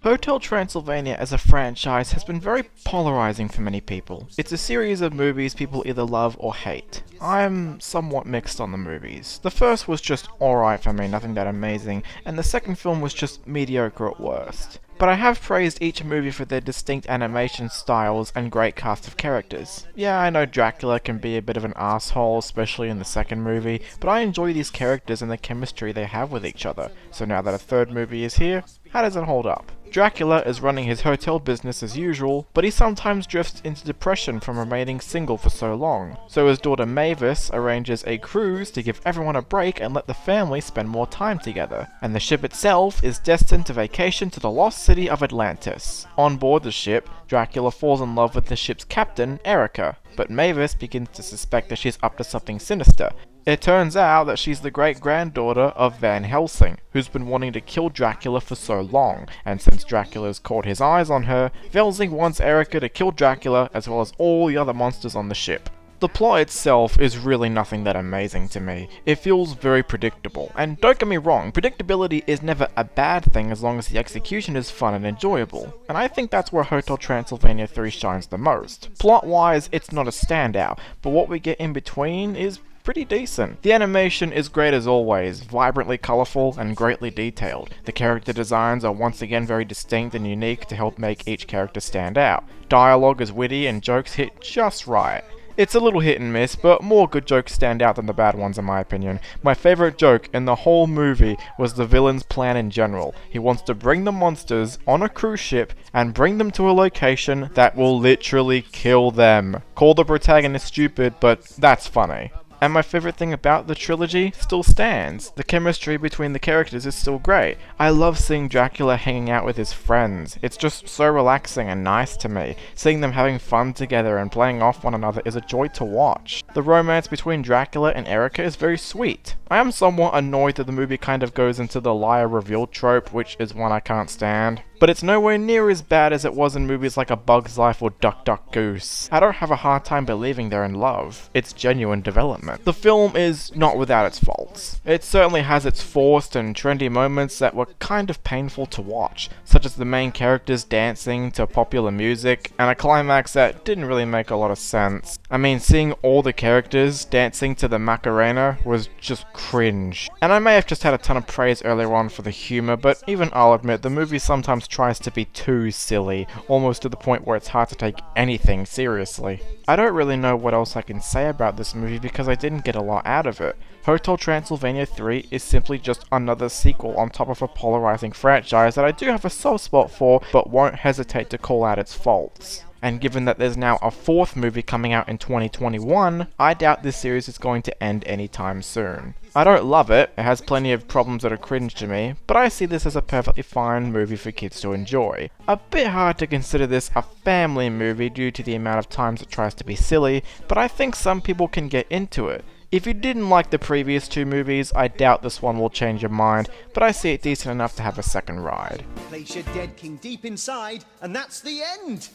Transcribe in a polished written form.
Hotel Transylvania as a franchise has been very polarizing for many people. It's a series of movies people either love or hate. I'm somewhat mixed on the movies. The first was just alright for me, nothing that amazing, and the second film was just mediocre at worst. But I have praised each movie for their distinct animation styles and great cast of characters. Yeah, I know Dracula can be a bit of an asshole, especially in the second movie, but I enjoy these characters and the chemistry they have with each other. So now that a third movie is here, how does it hold up? Dracula is running his hotel business as usual, but he sometimes drifts into depression from remaining single for so long. So his daughter Mavis arranges a cruise to give everyone a break and let the family spend more time together. And the ship itself is destined to vacation to the lost city of Atlantis. On board the ship, Dracula falls in love with the ship's captain, Erica, but Mavis begins to suspect that she's up to something sinister. It turns out that she's the great-granddaughter of Van Helsing, who's been wanting to kill Dracula for so long, and since Dracula's caught his eyes on her, Helsing wants Erica to kill Dracula as well as all the other monsters on the ship. The plot itself is really nothing that amazing to me. It feels very predictable, and don't get me wrong, predictability is never a bad thing as long as the execution is fun and enjoyable, and I think that's where Hotel Transylvania 3 shines the most. Plot-wise, it's not a standout, but what we get in between is pretty decent. The animation is great as always, vibrantly colourful and greatly detailed. The character designs are once again very distinct and unique to help make each character stand out. Dialogue is witty and jokes hit just right. It's a little hit and miss, but more good jokes stand out than the bad ones in my opinion. My favourite joke in the whole movie was the villain's plan in general. He wants to bring the monsters on a cruise ship and bring them to a location that will literally kill them. Call the protagonist stupid, but that's funny. And my favourite thing about the trilogy still stands. The chemistry between the characters is still great. I love seeing Dracula hanging out with his friends. It's just so relaxing and nice to me. Seeing them having fun together and playing off one another is a joy to watch. The romance between Dracula and Erica is very sweet. I am somewhat annoyed that the movie kind of goes into the liar reveal trope, which is one I can't stand. But it's nowhere near as bad as it was in movies like A Bug's Life or Duck Duck Goose. I don't have a hard time believing they're in love. It's genuine development. The film is not without its faults. It certainly has its forced and trendy moments that were kind of painful to watch, such as the main characters dancing to popular music, and a climax that didn't really make a lot of sense. I mean, seeing all the characters dancing to the Macarena was just cringe. And I may have just had a ton of praise earlier on for the humour, but even I'll admit the movie sometimes tries to be too silly, almost to the point where it's hard to take anything seriously. I don't really know what else I can say about this movie because I didn't get a lot out of it. Hotel Transylvania 3 is simply just another sequel on top of a polarizing franchise that I do have a soft spot for, but won't hesitate to call out its faults. And given that there's now a fourth movie coming out in 2021, I doubt this series is going to end anytime soon. I don't love it, it has plenty of problems that are cringe to me, but I see this as a perfectly fine movie for kids to enjoy. A bit hard to consider this a family movie due to the amount of times it tries to be silly, but I think some people can get into it. If you didn't like the previous two movies, I doubt this one will change your mind, but I see it decent enough to have a second ride. Place your dead king deep inside, and that's the end!